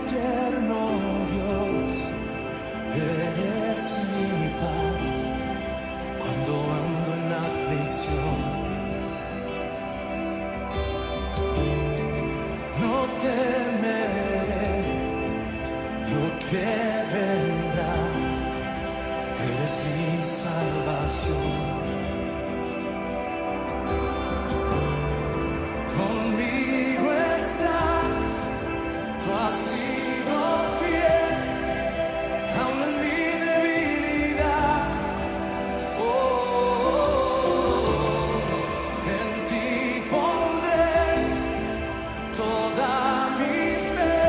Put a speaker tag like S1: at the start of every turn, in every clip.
S1: eterno Dios, eres mi paz cuando ando en aflicción. No temeré lo que vendrá, eres mi salvación. Conmigo estás, tú has sido fiel, aun en mi debilidad. En ti pondré toda mi fe,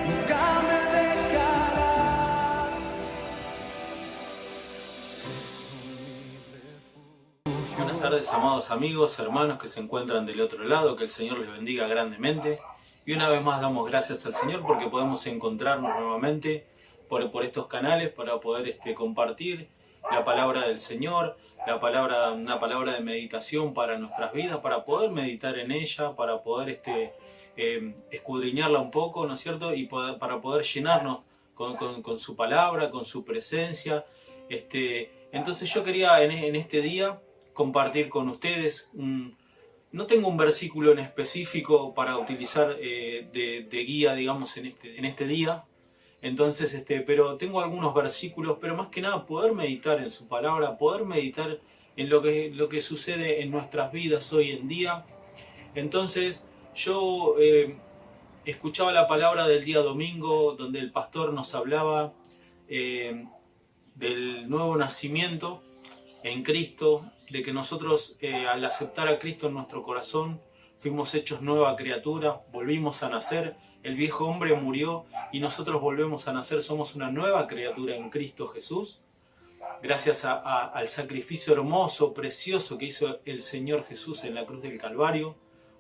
S1: nunca me dejarás.
S2: Buenas tardes, amados amigos, hermanos que se encuentran del otro lado, que el Señor les bendiga grandemente. Y una vez más damos gracias al Señor porque podemos encontrarnos nuevamente por estos canales para poder compartir la palabra del Señor, una palabra de meditación para nuestras vidas, para poder meditar en ella, para poder escudriñarla un poco, ¿no es cierto? Y para poder llenarnos con su palabra, con su presencia. Entonces yo quería en este día compartir con ustedes, no tengo un versículo en específico para utilizar de guía, digamos, en este día. Entonces, pero tengo algunos versículos, pero más que nada poder meditar en su palabra, poder meditar en lo que sucede en nuestras vidas hoy en día. Entonces, yo escuchaba la palabra del día domingo, donde el pastor nos hablaba del nuevo nacimiento en Cristo, de que nosotros al aceptar a Cristo en nuestro corazón fuimos hechos nueva criatura, volvimos a nacer, el viejo hombre murió y nosotros volvemos a nacer, somos una nueva criatura en Cristo Jesús, gracias al sacrificio hermoso, precioso que hizo el Señor Jesús en la cruz del Calvario,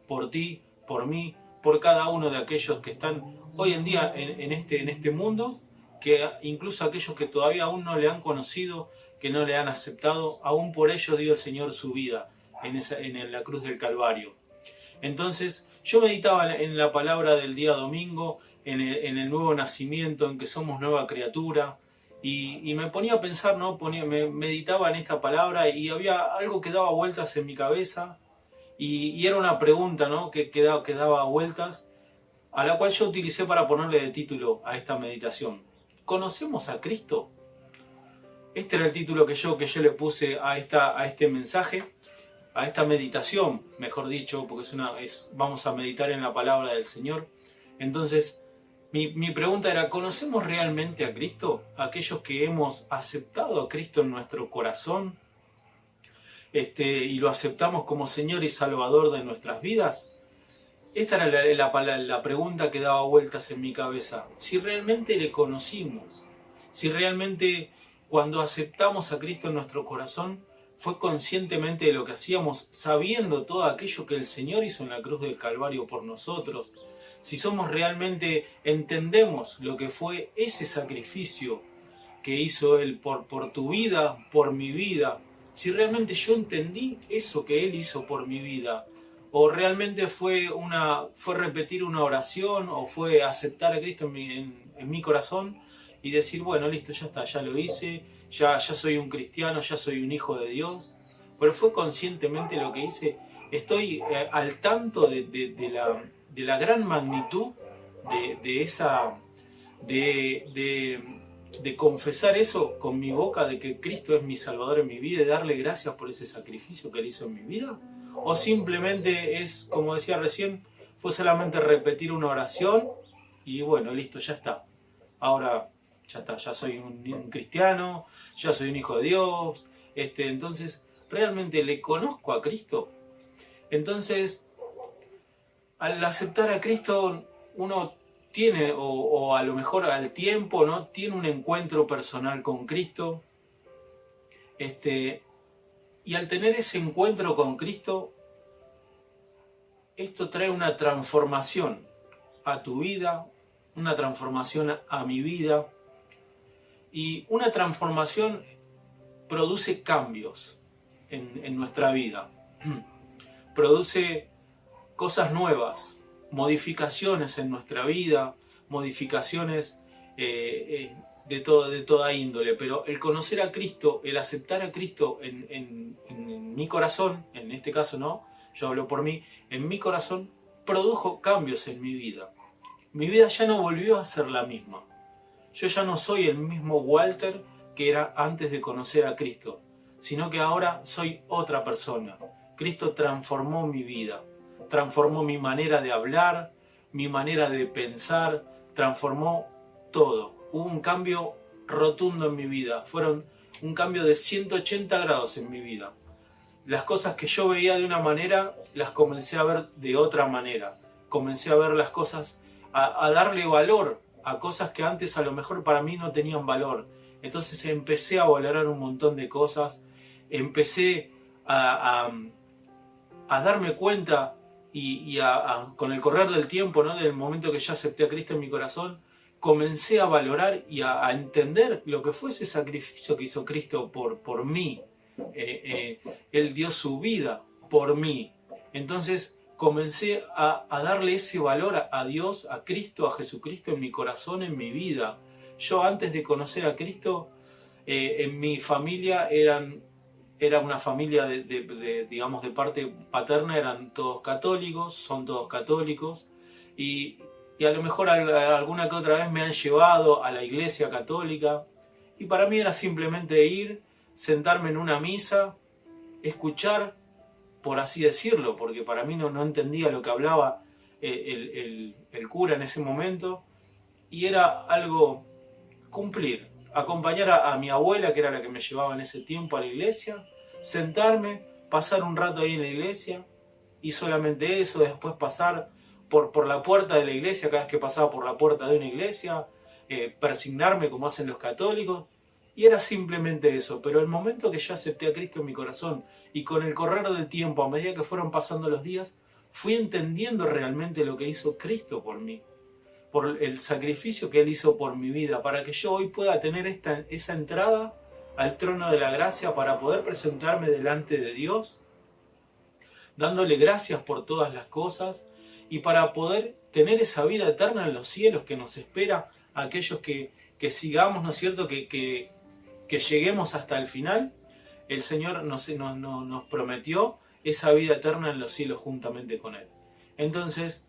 S2: por ti, por mí, por cada uno de aquellos que están hoy en día en este mundo, que incluso aquellos que todavía aún no le han conocido, que no le han aceptado, aún por ello dio el Señor su vida en la cruz del Calvario. Entonces yo meditaba en la palabra del día domingo, en el nuevo nacimiento, en que somos nueva criatura, y me ponía a pensar, ¿no? Meditaba en esta palabra y había algo que daba vueltas en mi cabeza, y era una pregunta, ¿no? que daba vueltas, a la cual yo utilicé para ponerle de título a esta meditación. ¿Conocemos a Cristo? Este era el título que yo le puse a este mensaje, a esta meditación, mejor dicho, porque vamos a meditar en la palabra del Señor. Entonces, mi pregunta era, ¿conocemos realmente a Cristo? Aquellos que hemos aceptado a Cristo en nuestro corazón y lo aceptamos como Señor y Salvador de nuestras vidas. Esta era la pregunta que daba vueltas en mi cabeza. Si realmente le conocimos, si realmente cuando aceptamos a Cristo en nuestro corazón, fue conscientemente de lo que hacíamos, sabiendo todo aquello que el Señor hizo en la cruz del Calvario por nosotros. Si realmente entendemos lo que fue ese sacrificio que hizo Él por tu vida, por mi vida. Si realmente yo entendí eso que Él hizo por mi vida. O realmente fue repetir una oración, o fue aceptar a Cristo en mi corazón y decir, bueno, listo, ya está, ya lo hice, ya soy un cristiano, ya soy un hijo de Dios. Pero fue conscientemente lo que hice. Estoy al tanto de la gran magnitud de confesar eso con mi boca, de que Cristo es mi Salvador en mi vida y darle gracias por ese sacrificio que Él hizo en mi vida. O simplemente es, como decía recién, fue solamente repetir una oración y bueno, listo, ya está. Ahora ya está, ya soy un cristiano, ya soy un hijo de Dios. Entonces, ¿realmente le conozco a Cristo? Entonces, al aceptar a Cristo, uno tiene, o a lo mejor al tiempo, ¿no? Tiene un encuentro personal con Cristo. Y al tener ese encuentro con Cristo, esto trae una transformación a tu vida, una transformación a mi vida, y una transformación produce cambios en nuestra vida, produce cosas nuevas, modificaciones en nuestra vida, modificaciones de toda índole, pero el conocer a Cristo, el aceptar a Cristo en mi corazón, en este caso no, yo hablo por mí, en mi corazón produjo cambios en mi vida. Mi vida ya no volvió a ser la misma. Yo ya no soy el mismo Walter que era antes de conocer a Cristo, sino que ahora soy otra persona. Cristo transformó mi vida, transformó mi manera de hablar, mi manera de pensar, transformó todo. Hubo un cambio rotundo en mi vida, fueron un cambio de 180 grados en mi vida. Las cosas que yo veía de una manera, las comencé a ver de otra manera. Comencé a ver las cosas, a darle valor a cosas que antes a lo mejor para mí no tenían valor. Entonces empecé a valorar un montón de cosas, empecé a darme cuenta y con el correr del tiempo, ¿no? Del momento que ya acepté a Cristo en mi corazón, comencé a valorar y a entender lo que fue ese sacrificio que hizo Cristo por mí. Él dio su vida por mí. Entonces comencé a darle ese valor a Dios, a Cristo, a Jesucristo en mi corazón, en mi vida. Yo antes de conocer a Cristo, en mi familia era una familia digamos, de parte paterna, eran todos católicos, son todos católicos, y a lo mejor alguna que otra vez me han llevado a la iglesia católica, y para mí era simplemente ir, sentarme en una misa, escuchar, por así decirlo, porque para mí no entendía lo que hablaba el cura en ese momento, y era algo cumplir, acompañar a mi abuela, que era la que me llevaba en ese tiempo a la iglesia, sentarme, pasar un rato ahí en la iglesia, y solamente eso, después pasar por la puerta de la iglesia, cada vez que pasaba por la puerta de una iglesia, persignarme como hacen los católicos, y era simplemente eso. Pero el momento que yo acepté a Cristo en mi corazón, y con el correr del tiempo, a medida que fueron pasando los días, fui entendiendo realmente lo que hizo Cristo por mí, por el sacrificio que Él hizo por mi vida, para que yo hoy pueda tener esa entrada al trono de la gracia, para poder presentarme delante de Dios, dándole gracias por todas las cosas, y para poder tener esa vida eterna en los cielos que nos espera a aquellos que sigamos, ¿no es cierto?, que lleguemos hasta el final. El Señor nos prometió esa vida eterna en los cielos juntamente con Él. Entonces,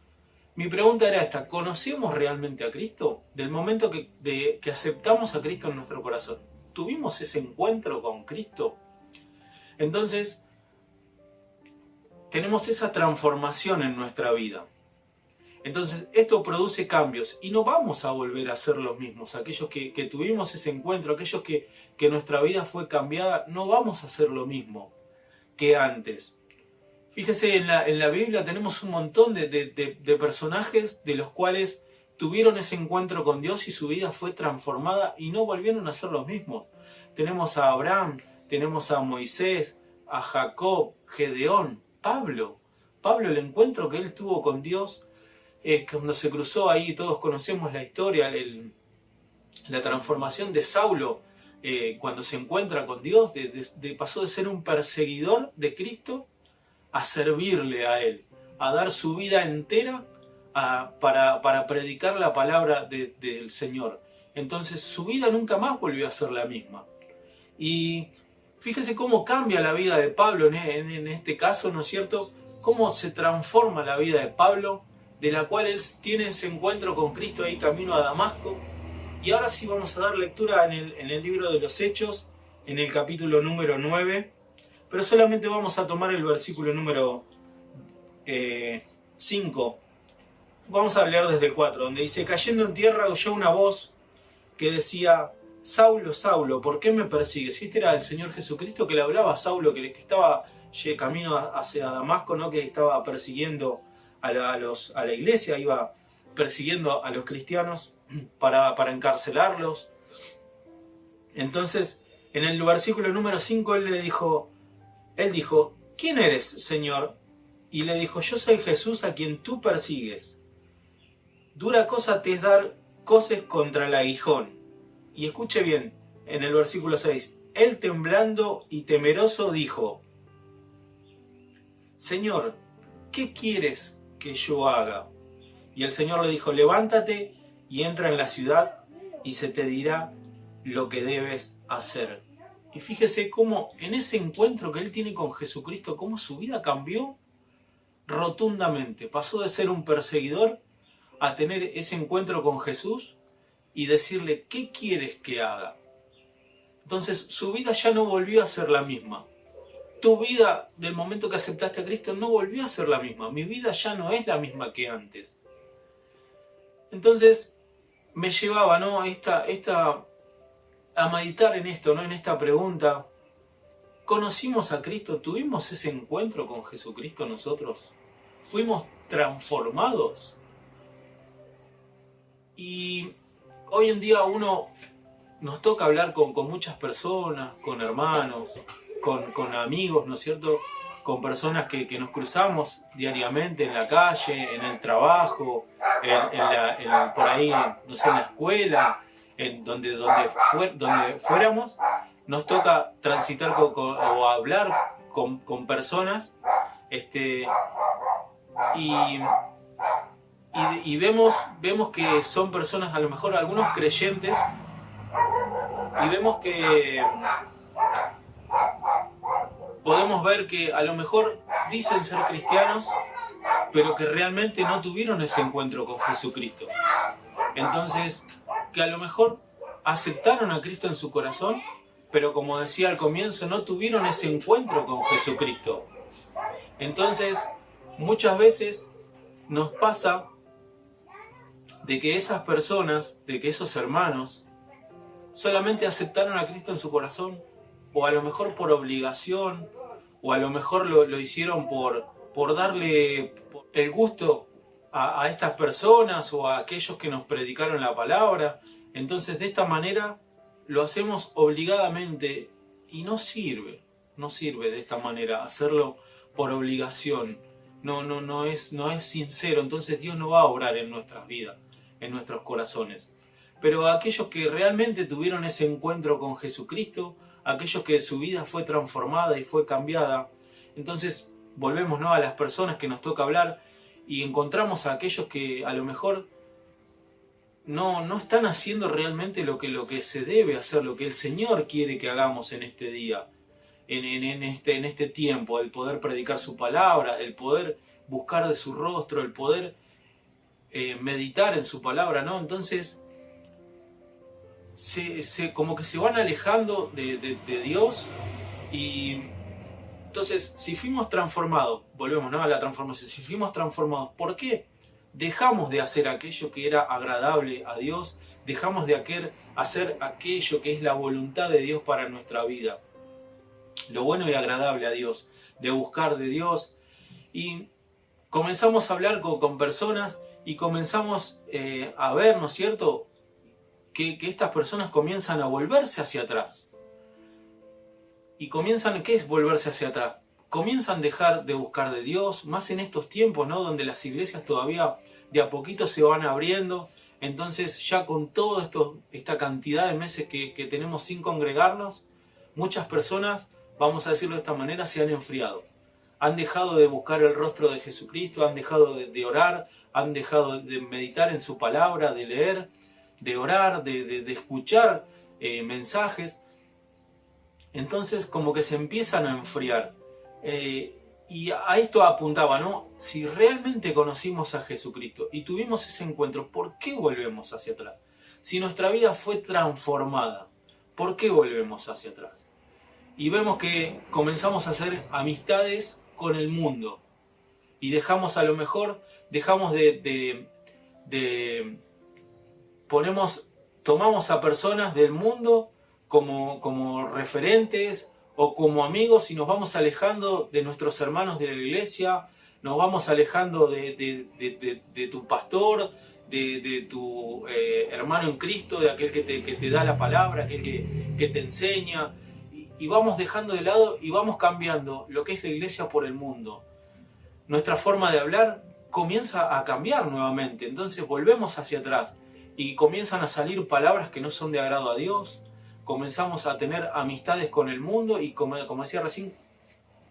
S2: mi pregunta era esta: ¿conocemos realmente a Cristo? Del momento que aceptamos a Cristo en nuestro corazón, ¿tuvimos ese encuentro con Cristo? Entonces, tenemos esa transformación en nuestra vida. Entonces, esto produce cambios y no vamos a volver a ser los mismos. Aquellos que tuvimos ese encuentro, aquellos que nuestra vida fue cambiada, no vamos a hacer lo mismo que antes. Fíjese, en la Biblia tenemos un montón de personajes de los cuales tuvieron ese encuentro con Dios y su vida fue transformada y no volvieron a ser los mismos. Tenemos a Abraham, tenemos a Moisés, a Jacob, Gedeón, Pablo, el encuentro que él tuvo con Dios, cuando se cruzó ahí, todos conocemos la historia, la transformación de Saulo, cuando se encuentra con Dios, pasó de ser un perseguidor de Cristo a servirle a Él, a dar su vida entera para predicar la palabra del Señor. Entonces su vida nunca más volvió a ser la misma. Y fíjese cómo cambia la vida de Pablo en este caso, ¿no es cierto? Cómo se transforma la vida de Pablo, de la cual él tiene ese encuentro con Cristo ahí camino a Damasco. Y ahora sí vamos a dar lectura en el libro de los Hechos, en el capítulo número 9, pero solamente vamos a tomar el versículo número 5. Vamos a leer desde el 4, donde dice: cayendo en tierra oyó una voz que decía: Saulo, Saulo, ¿por qué me persigues? Y este era el Señor Jesucristo que le hablaba a Saulo, que estaba camino hacia Damasco, ¿no? Que estaba persiguiendo a la iglesia, iba persiguiendo a los cristianos para encarcelarlos. Entonces, en el versículo número 5, él dijo, ¿quién eres, Señor? Y le dijo: yo soy Jesús a quien tú persigues. Dura cosa te es dar coces contra el aguijón. Y escuche bien, en el versículo 6, él temblando y temeroso dijo: Señor, ¿qué quieres que yo haga? Y el Señor le dijo, levántate y entra en la ciudad y se te dirá lo que debes hacer. Y fíjese cómo en ese encuentro que él tiene con Jesucristo, cómo su vida cambió rotundamente. Pasó de ser un perseguidor a tener ese encuentro con Jesús y decirle, ¿qué quieres que haga? Entonces su vida ya no volvió a ser la misma. Tu vida del momento que aceptaste a Cristo no volvió a ser la misma. Mi vida ya no es la misma que antes. Entonces me llevaba, ¿no?, a meditar en esto, ¿no?, en esta pregunta. ¿Conocimos a Cristo? ¿Tuvimos ese encuentro con Jesucristo nosotros? ¿Fuimos transformados? Y hoy en día nos toca hablar con muchas personas, con hermanos, con amigos, ¿no es cierto? Con personas que nos cruzamos diariamente en la calle, en el trabajo, por ahí, no sé, en la escuela, donde fuéramos. Nos toca transitar o hablar con personas y vemos que son personas, a lo mejor algunos creyentes, y vemos que podemos ver que a lo mejor dicen ser cristianos, pero que realmente no tuvieron ese encuentro con Jesucristo. Entonces, que a lo mejor aceptaron a Cristo en su corazón, pero como decía al comienzo, no tuvieron ese encuentro con Jesucristo. Entonces, muchas veces nos pasa de que esas personas, de que esos hermanos, solamente aceptaron a Cristo en su corazón, o a lo mejor por obligación, o a lo mejor lo hicieron por darle el gusto a estas personas o a aquellos que nos predicaron la palabra. Entonces, de esta manera lo hacemos obligadamente y no sirve de esta manera hacerlo por obligación. No es sincero. Entonces Dios no va a obrar en nuestras vidas, en nuestros corazones. Pero aquellos que realmente tuvieron ese encuentro con Jesucristo, aquellos que su vida fue transformada y fue cambiada, entonces volvemos, ¿no?, a las personas que nos toca hablar y encontramos a aquellos que a lo mejor no están haciendo realmente lo que se debe hacer, lo que el Señor quiere que hagamos en este día, en este tiempo, el poder predicar su palabra, el poder buscar de su rostro, el poder meditar en su palabra, ¿no? Entonces, como que se van alejando de Dios. Y entonces, si fuimos transformados, volvemos, ¿no?, a la transformación, si fuimos transformados, ¿por qué dejamos de hacer aquello que era agradable a Dios? Dejamos de hacer aquello que es la voluntad de Dios para nuestra vida, lo bueno y agradable a Dios, de buscar de Dios. Y comenzamos a hablar con personas y comenzamos a ver, ¿no es cierto?, que estas personas comienzan a volverse hacia atrás. Y comienzan, ¿qué es volverse hacia atrás? Comienzan a dejar de buscar de Dios, más en estos tiempos, ¿no?, donde las iglesias todavía de a poquito se van abriendo. Entonces, ya con toda esta cantidad de meses que tenemos sin congregarnos, muchas personas, vamos a decirlo de esta manera, se han enfriado. Han dejado de buscar el rostro de Jesucristo, han dejado de orar, han dejado de meditar en su palabra, de leer, de orar, de escuchar mensajes. Entonces, como que se empiezan a enfriar. Y a esto apuntaba, ¿no? Si realmente conocimos a Jesucristo y tuvimos ese encuentro, ¿por qué volvemos hacia atrás? Si nuestra vida fue transformada, ¿por qué volvemos hacia atrás? Y vemos que comenzamos a hacer amistades con el mundo. Y dejamos, a lo mejor, tomamos a personas del mundo como referentes o como amigos, y nos vamos alejando de nuestros hermanos de la iglesia, nos vamos alejando de tu pastor, de tu hermano en Cristo, de aquel que te da la palabra, aquel que te enseña, y vamos dejando de lado y vamos cambiando lo que es la iglesia por el mundo. Nuestra forma de hablar comienza a cambiar nuevamente, entonces volvemos hacia atrás y comienzan a salir palabras que no son de agrado a Dios. Comenzamos a tener amistades con el mundo y, como decía recién,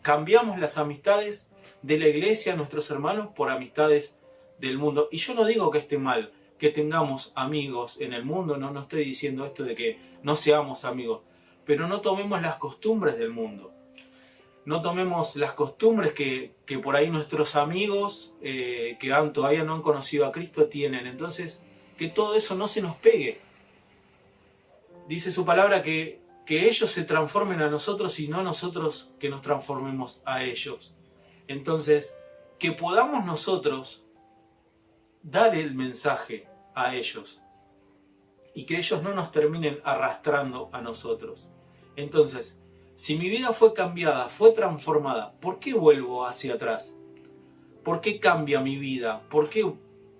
S2: cambiamos las amistades de la iglesia, nuestros hermanos, por amistades del mundo. Y yo no digo que esté mal que tengamos amigos en el mundo, no estoy diciendo esto de que no seamos amigos, pero no tomemos las costumbres del mundo. No tomemos las costumbres que por ahí nuestros amigos que todavía no han conocido a Cristo tienen. Entonces, que todo eso no se nos pegue. Dice su palabra que ellos se transformen a nosotros y no nosotros que nos transformemos a ellos. Entonces, que podamos nosotros dar el mensaje a ellos y que ellos no nos terminen arrastrando a nosotros. Entonces, si mi vida fue cambiada, fue transformada, ¿por qué vuelvo hacia atrás? ¿Por qué cambia mi vida? ¿Por qué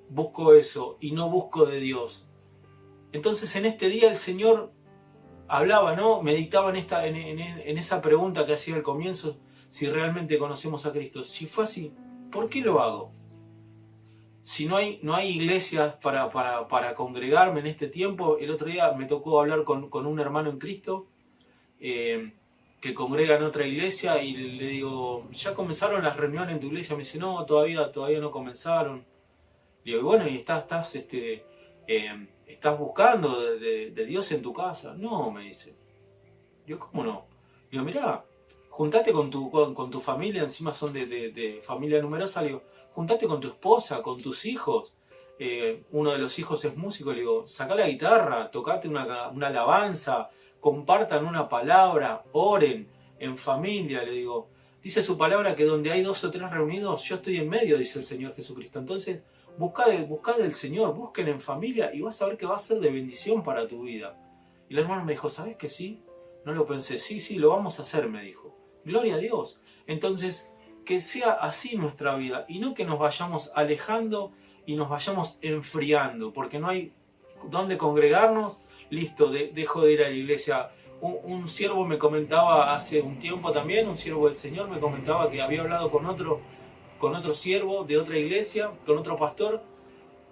S2: busco eso y no busco de Dios? Entonces en este día el Señor hablaba, ¿no? Meditaba en esa pregunta que hacía al comienzo, si realmente conocemos a Cristo. Si fue así, ¿por qué lo hago? Si no hay iglesias para congregarme en este tiempo. El otro día me tocó hablar con un hermano en Cristo que congrega en otra iglesia y le digo, ¿ya comenzaron las reuniones en tu iglesia? Me dice, no, todavía no comenzaron. Le digo, bueno, ¿y estás buscando de Dios en tu casa? No, me dice. Yo, ¿cómo no? Le digo, mirá, juntate con tu familia, encima son de familia numerosa, le digo, juntate con tu esposa, con tus hijos. Uno de los hijos es músico, le digo, sacá la guitarra, tocate una alabanza, compartan una palabra, oren en familia, le digo. Dice su palabra que donde hay 2 o 3 reunidos, yo estoy en medio, dice el Señor Jesucristo. Entonces, buscad del Señor, busquen en familia y vas a ver que va a ser de bendición para tu vida. Y el hermano me dijo, ¿sabes que sí? No lo pensé, sí, lo vamos a hacer, me dijo. Gloria a Dios. Entonces, que sea así nuestra vida y no que nos vayamos alejando y nos vayamos enfriando, porque no hay dónde congregarnos. Listo, dejo de ir a la iglesia. Un siervo me comentaba hace un tiempo también, un siervo del Señor me comentaba que había hablado con otro siervo de otra iglesia, con otro pastor,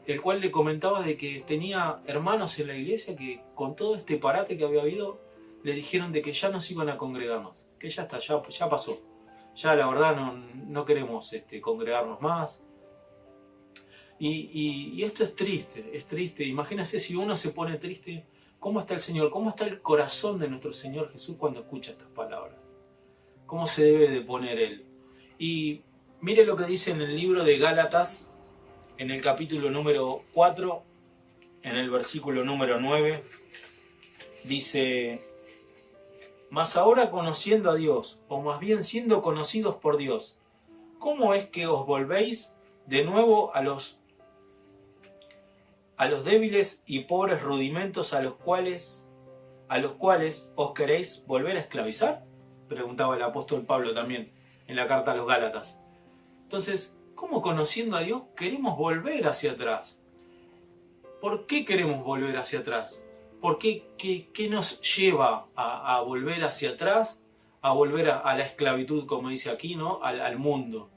S2: el cual le comentaba de que tenía hermanos en la iglesia que con todo este parate que había habido, le dijeron de que ya no se iban a congregar más, que ya está, ya pasó. Ya la verdad no queremos congregarnos más. Y esto es triste. Imagínense si uno se pone triste, ¿cómo está el Señor? ¿Cómo está el corazón de nuestro Señor Jesús cuando escucha estas palabras? ¿Cómo se debe de poner Él? Y mire lo que dice en el libro de Gálatas, en el capítulo número 4, en el versículo número 9, dice, mas ahora conociendo a Dios, o más bien siendo conocidos por Dios, ¿cómo es que os volvéis de nuevo a los débiles y pobres rudimentos a los cuales os queréis volver a esclavizar? Preguntaba el apóstol Pablo también en la carta a los Gálatas. Entonces, ¿cómo conociendo a Dios queremos volver hacia atrás? ¿Por qué queremos volver hacia atrás? ¿Por qué? ¿Qué nos lleva a volver hacia atrás? A volver a la esclavitud, como dice aquí, ¿no? Al mundo.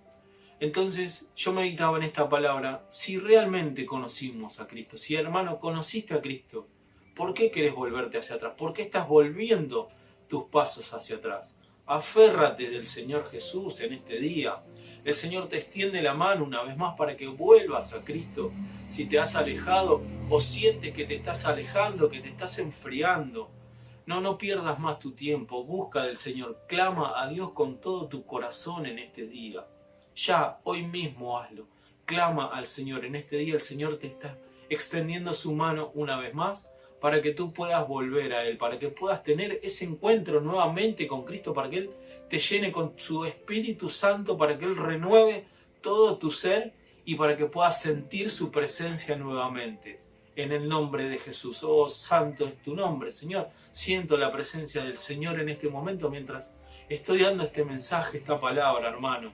S2: Entonces yo meditaba en esta palabra, si realmente conocimos a Cristo, si hermano conociste a Cristo, ¿por qué querés volverte hacia atrás? ¿Por qué estás volviendo tus pasos hacia atrás? Aférrate del Señor Jesús en este día. El Señor te extiende la mano una vez más para que vuelvas a Cristo. Si te has alejado o sientes que te estás alejando, que te estás enfriando, no pierdas más tu tiempo. Busca del Señor, clama a Dios con todo tu corazón en este día. Ya, hoy mismo hazlo. Clama al Señor. En este día el Señor te está extendiendo su mano una vez más para que tú puedas volver a Él, para que puedas tener ese encuentro nuevamente con Cristo, para que Él te llene con su Espíritu Santo, para que Él renueve todo tu ser y para que puedas sentir su presencia nuevamente. En el nombre de Jesús. Oh, santo es tu nombre, Señor. Siento la presencia del Señor en este momento mientras estoy dando este mensaje, esta palabra, hermano.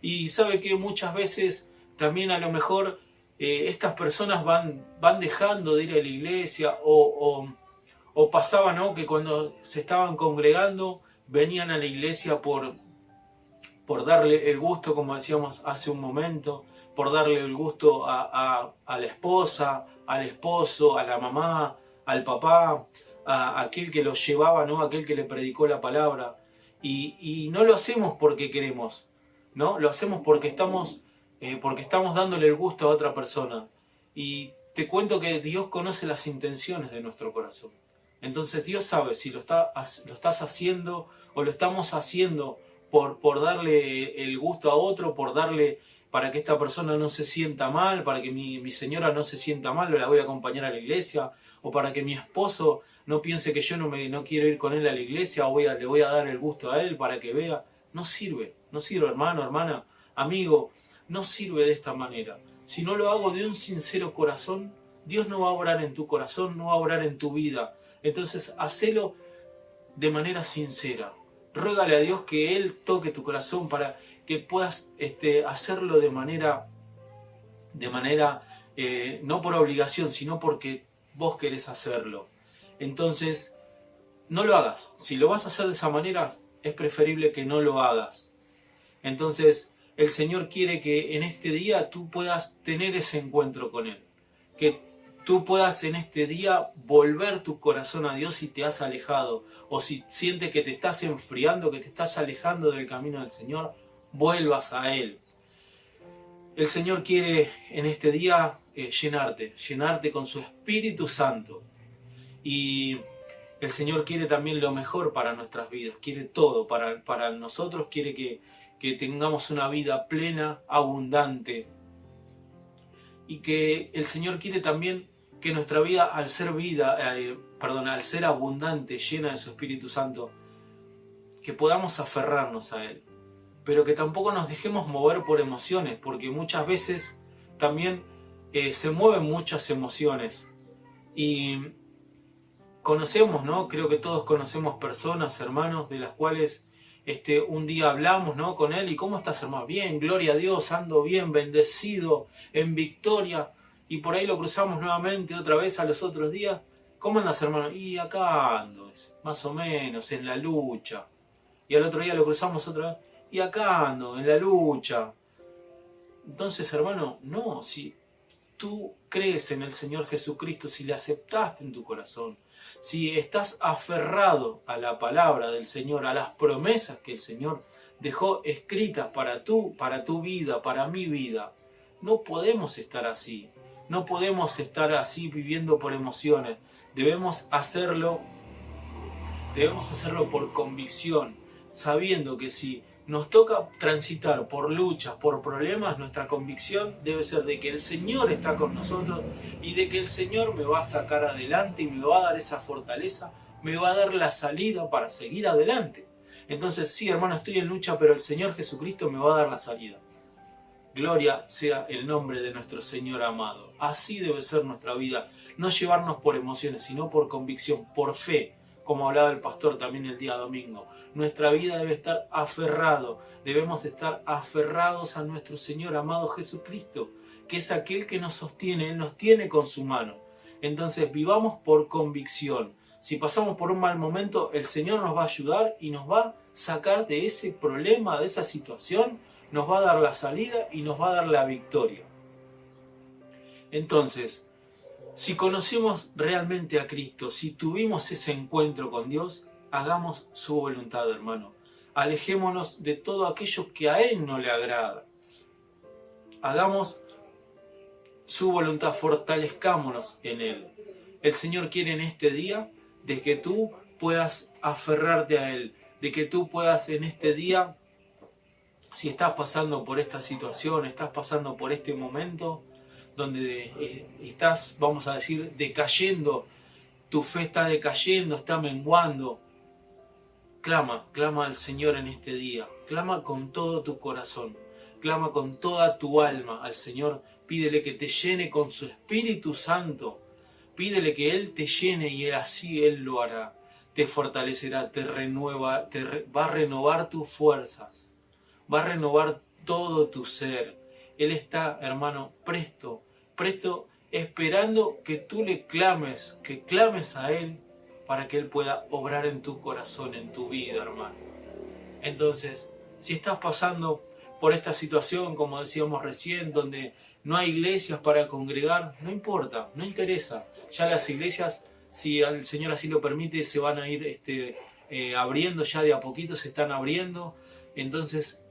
S2: Y sabe que muchas veces también a lo mejor estas personas van dejando de ir a la iglesia o pasaba, ¿no? Que cuando se estaban congregando venían a la iglesia por darle el gusto, como decíamos hace un momento, por darle el gusto a la esposa, al esposo, a la mamá, al papá, a aquel que los llevaba, ¿no? Aquel que le predicó la palabra. Y no lo hacemos porque queremos, ¿no? Lo hacemos porque estamos porque estamos dándole el gusto a otra persona. Y te cuento que Dios conoce las intenciones de nuestro corazón. Entonces Dios sabe si lo estás haciendo o lo estamos haciendo por darle el gusto a otro, por darle para que esta persona no se sienta mal, para que mi señora no se sienta mal, la voy a acompañar a la iglesia, o para que mi esposo no piense que yo no quiero ir con él a la iglesia, o le voy a dar el gusto a él para que vea. No sirve, hermano, hermana, amigo, no sirve de esta manera. Si no lo hago de un sincero corazón, Dios no va a obrar en tu corazón, no va a obrar en tu vida. Entonces, hacelo de manera sincera. Ruégale a Dios que Él toque tu corazón para que puedas hacerlo de manera no por obligación, sino porque vos querés hacerlo. Entonces, no lo hagas. Si lo vas a hacer de esa manera, es preferible que no lo hagas. Entonces, el Señor quiere que en este día tú puedas tener ese encuentro con Él. Que tú puedas en este día volver tu corazón a Dios si te has alejado. O si sientes que te estás enfriando, que te estás alejando del camino del Señor, vuelvas a Él. El Señor quiere en este día llenarte con su Espíritu Santo. Y el Señor quiere también lo mejor para nuestras vidas, quiere todo para nosotros, quiere que tengamos una vida plena, abundante. Y que el Señor quiere también que nuestra vida, al ser abundante, llena de su Espíritu Santo, que podamos aferrarnos a Él. Pero que tampoco nos dejemos mover por emociones, porque muchas veces también se mueven muchas emociones. Y conocemos, ¿no? Creo que todos conocemos personas, hermanos, de las cuales un día hablamos, ¿no? Con él. ¿Y cómo estás, hermano? Bien, gloria a Dios, ando bien, bendecido, en victoria. Y por ahí lo cruzamos nuevamente otra vez a los otros días. ¿Cómo andas, hermano? Y acá ando, más o menos, en la lucha. Y al otro día lo cruzamos otra vez. Y acá ando, en la lucha. Entonces, hermano, no, si tú crees en el Señor Jesucristo, si le aceptaste en tu corazón, si estás aferrado a la palabra del Señor, a las promesas que el Señor dejó escritas para tu vida, para mi vida, no podemos estar así. No podemos estar así viviendo por emociones. Debemos hacerlo por convicción, sabiendo que si nos toca transitar por luchas, por problemas, nuestra convicción debe ser de que el Señor está con nosotros y de que el Señor me va a sacar adelante y me va a dar esa fortaleza, me va a dar la salida para seguir adelante. Entonces, sí, hermano, estoy en lucha, pero el Señor Jesucristo me va a dar la salida. Gloria sea el nombre de nuestro Señor amado. Así debe ser nuestra vida, no llevarnos por emociones, sino por convicción, por fe, como hablaba el pastor también el día domingo. Nuestra vida debe estar debemos estar aferrados a nuestro Señor amado Jesucristo, que es aquel que nos sostiene, Él nos tiene con su mano. Entonces vivamos por convicción. Si pasamos por un mal momento, el Señor nos va a ayudar y nos va a sacar de ese problema, de esa situación, nos va a dar la salida y nos va a dar la victoria. Entonces, si conocemos realmente a Cristo, si tuvimos ese encuentro con Dios, hagamos su voluntad, hermano. Alejémonos de todo aquello que a Él no le agrada. Hagamos su voluntad, fortalezcámonos en Él. El Señor quiere en este día de que tú puedas aferrarte a Él, de que tú puedas en este día, si estás pasando por esta situación, estás pasando por este momento donde estás, vamos a decir, decayendo, tu fe está decayendo, está menguando, clama al Señor en este día, clama con todo tu corazón, clama con toda tu alma al Señor, pídele que te llene con su Espíritu Santo, pídele que Él te llene y así Él lo hará, te fortalecerá, te renueva, va a renovar tus fuerzas, va a renovar todo tu ser. Él está, hermano, presto, esperando que tú le clames, que clames a Él para que Él pueda obrar en tu corazón, en tu vida, hermano. Entonces, si estás pasando por esta situación, como decíamos recién, donde no hay iglesias para congregar, no importa, no interesa. Ya las iglesias, si el Señor así lo permite, se van a ir abriendo, ya de a poquito se están abriendo. Entonces,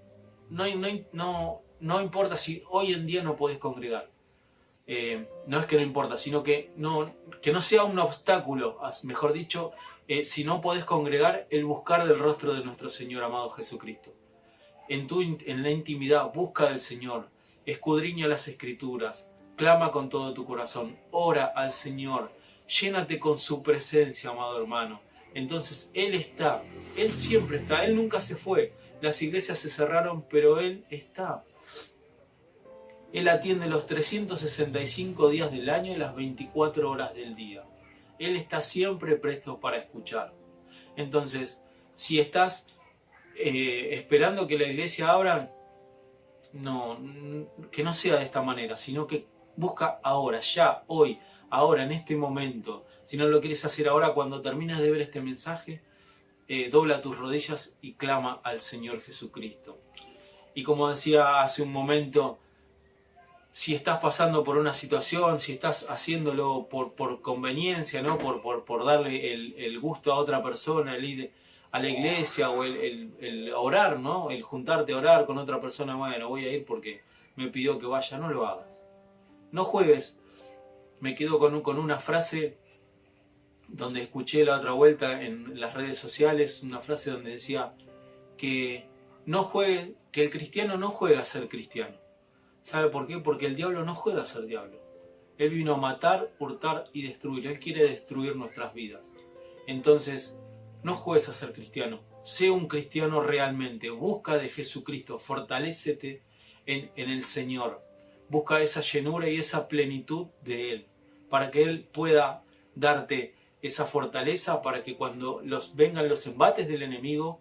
S2: no no importa si hoy en día no podés congregar. No es que no importa, sino que no sea un obstáculo, mejor dicho, si no podés congregar, el buscar del rostro de nuestro Señor amado Jesucristo. En la intimidad, busca del Señor, escudriña las Escrituras, clama con todo tu corazón, ora al Señor, llénate con su presencia, amado hermano. Entonces Él está, Él siempre está, Él nunca se fue. Las iglesias se cerraron, pero Él está. Él atiende los 365 días del año y las 24 horas del día. Él está siempre presto para escuchar. Entonces, si estás esperando que la iglesia abra, no, que no sea de esta manera, sino que busca ahora, ya, hoy, ahora, en este momento. Si no lo quieres hacer ahora, cuando termines de ver este mensaje, dobla tus rodillas y clama al Señor Jesucristo. Y como decía hace un momento, si estás pasando por una situación, si estás haciéndolo por conveniencia, ¿no? por darle el gusto a otra persona, el ir a la iglesia o el orar, ¿no? El juntarte a orar con otra persona, bueno, voy a ir porque me pidió que vaya, no lo hagas. No juegues. Me quedo con una frase donde escuché la otra vuelta en las redes sociales, una frase donde decía que el cristiano no juega a ser cristiano. ¿Sabe por qué? Porque el diablo no juega a ser diablo. Él vino a matar, hurtar y destruir. Él quiere destruir nuestras vidas. Entonces, no juegues a ser cristiano. Sé un cristiano realmente. Busca de Jesucristo. Fortalécete en el Señor. Busca esa llenura y esa plenitud de Él. Para que Él pueda darte esa fortaleza. Para que cuando vengan los embates del enemigo,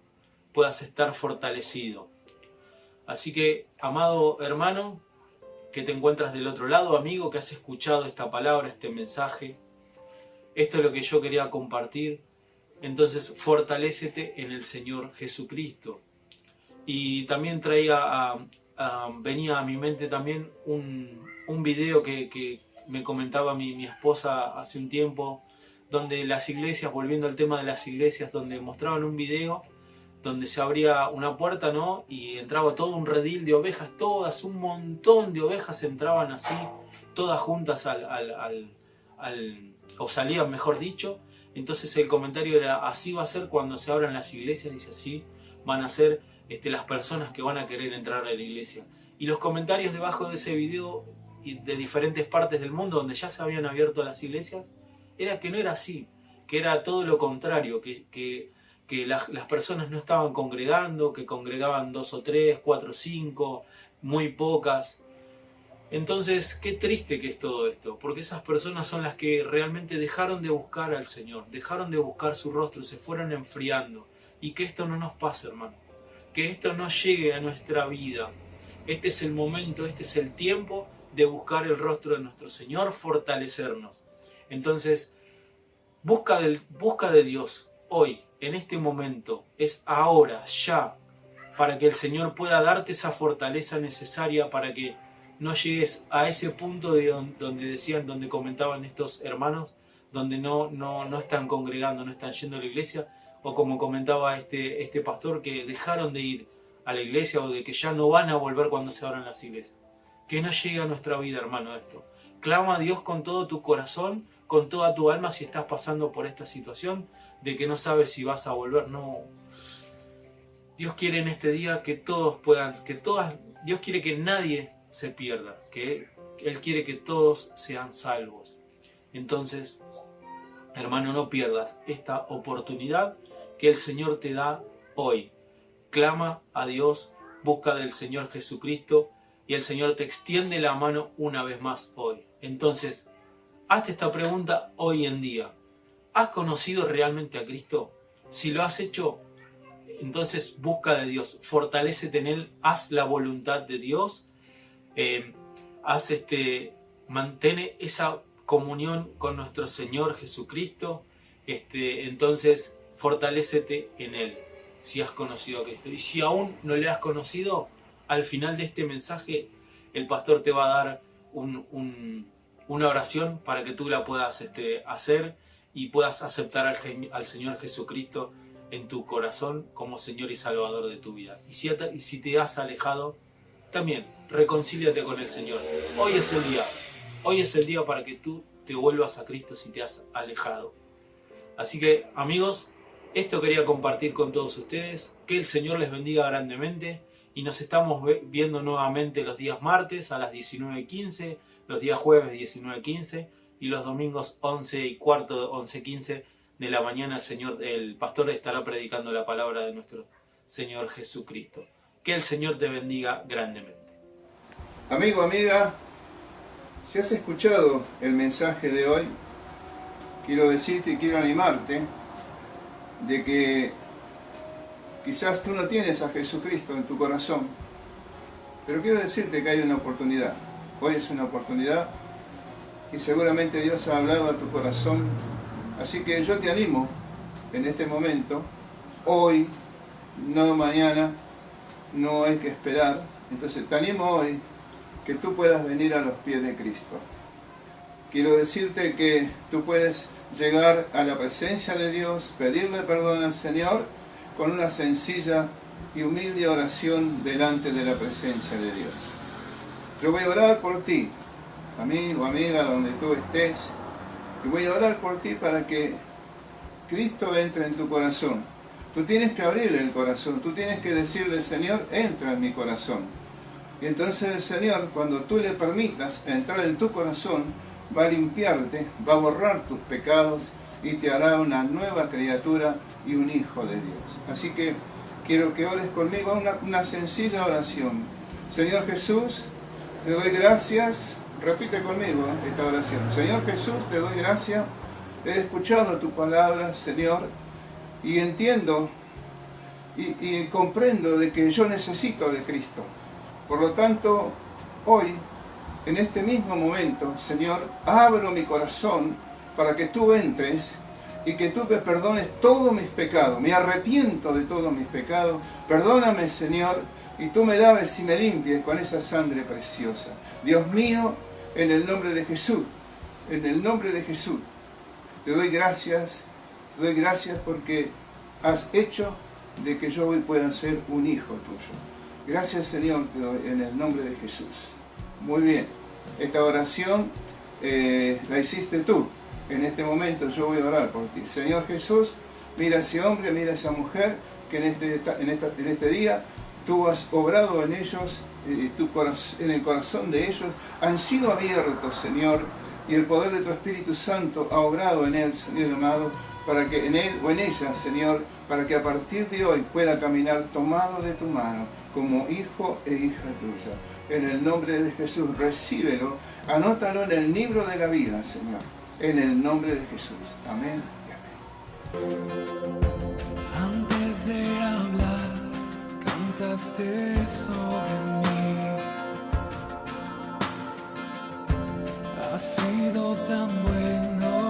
S2: puedas estar fortalecido. Así que, amado hermano, que te encuentras del otro lado, amigo, que has escuchado esta palabra, este mensaje. Esto es lo que yo quería compartir. Entonces, fortalécete en el Señor Jesucristo. Y también venía a mi mente también un video que me comentaba mi esposa hace un tiempo, donde las iglesias, volviendo al tema de las iglesias, donde mostraban un video donde se abría una puerta, ¿no? Y entraba todo un redil de ovejas, todas, un montón de ovejas entraban así, todas juntas o salían, mejor dicho. Entonces el comentario era, así va a ser cuando se abran las iglesias, dice, así van a ser las personas que van a querer entrar a la iglesia. Y los comentarios debajo de ese video, de diferentes partes del mundo donde ya se habían abierto las iglesias, era que no era así, que era todo lo contrario, que las personas no estaban congregando, que congregaban 2 o 3, 4 o 5, muy pocas. Entonces, qué triste que es todo esto, porque esas personas son las que realmente dejaron de buscar al Señor, dejaron de buscar su rostro, se fueron enfriando. Y que esto no nos pase, hermano, que esto no llegue a nuestra vida. Este es el momento, este es el tiempo de buscar el rostro de nuestro Señor, fortalecernos. Entonces, busca de Dios hoy, en este momento, es ahora, ya, para que el Señor pueda darte esa fortaleza necesaria para que no llegues a ese punto donde comentaban estos hermanos, donde no están congregando, no están yendo a la iglesia, o como comentaba este pastor, que dejaron de ir a la iglesia o de que ya no van a volver cuando se abran las iglesias. Que no llegue a nuestra vida, hermano, esto. Clama a Dios con todo tu corazón, con toda tu alma, si estás pasando por esta situación de que no sabes si vas a volver. No. Dios quiere en este día que todos puedan, Dios quiere que nadie se pierda, que Él quiere que todos sean salvos. Entonces, hermano, no pierdas esta oportunidad que el Señor te da hoy. Clama a Dios, busca del Señor Jesucristo y el Señor te extiende la mano una vez más hoy. Entonces, hazte esta pregunta hoy en día. ¿Has conocido realmente a Cristo? Si lo has hecho, entonces busca de Dios, fortalécete en Él, haz la voluntad de Dios, mantén esa comunión con nuestro Señor Jesucristo, entonces fortalécete en Él, si has conocido a Cristo. Y si aún no le has conocido, al final de este mensaje, el pastor te va a dar una oración para que tú la puedas hacer y puedas aceptar al Señor Jesucristo en tu corazón como Señor y Salvador de tu vida. Y si te has alejado, también reconcíliate con el Señor. Hoy es el día. Hoy es el día para que tú te vuelvas a Cristo si te has alejado. Así que, amigos, esto quería compartir con todos ustedes. Que el Señor les bendiga grandemente. Y nos estamos viendo nuevamente los días martes a las 19:15, los días jueves 19:15 y los domingos 11:15, 11:15 de la mañana. El pastor estará predicando la palabra de nuestro Señor Jesucristo. Que el Señor te bendiga grandemente.
S3: Amigo, amiga, si has escuchado el mensaje de hoy, quiero decirte y quiero animarte de que quizás tú no tienes a Jesucristo en tu corazón, pero quiero decirte que hay una oportunidad. Hoy es una oportunidad y seguramente Dios ha hablado a tu corazón. Así que yo te animo en este momento, hoy, no mañana, no hay que esperar. Entonces te animo hoy que tú puedas venir a los pies de Cristo. Quiero decirte que tú puedes llegar a la presencia de Dios, pedirle perdón al Señor con una sencilla y humilde oración delante de la presencia de Dios. Yo voy a orar por ti, amigo, amiga, donde tú estés, y voy a orar por ti para que Cristo entre en tu corazón. Tú tienes que abrirle el corazón, tú tienes que decirle, Señor, entra en mi corazón. Y entonces el Señor, cuando tú le permitas entrar en tu corazón, va a limpiarte, va a borrar tus pecados y te hará una nueva criatura y un hijo de Dios. Así que quiero que ores conmigo una sencilla oración. Señor Jesús, te doy gracias. Repite conmigo esta oración. Señor Jesús, te doy gracias. He escuchado tu palabra, Señor, y entiendo y comprendo de que yo necesito de Cristo. Por lo tanto, hoy, en este mismo momento, Señor, abro mi corazón para que tú entres y que tú me perdones todos mis pecados. Me arrepiento de todos mis pecados. Perdóname, Señor, y tú me laves y me limpies con esa sangre preciosa. Dios mío, en el nombre de Jesús, en el nombre de Jesús, te doy gracias porque has hecho de que yo hoy pueda ser un hijo tuyo. Gracias, Señor, te doy en el nombre de Jesús. Muy bien, esta oración la hiciste tú. En este momento yo voy a orar por ti. Señor Jesús, mira a ese hombre, mira a esa mujer que en este día tú has obrado en ellos, en el corazón de ellos, han sido abiertos, Señor, y el poder de tu Espíritu Santo ha obrado en él, Señor amado, para que en él o en ella, Señor, para que a partir de hoy pueda caminar tomado de tu mano, como hijo e hija tuya. En el nombre de Jesús, recíbelo, anótalo en el libro de la vida, Señor. En el nombre de Jesús. Amén y
S1: amén. Antes de hablar, cantaste sobre mí. Has sido tan bueno.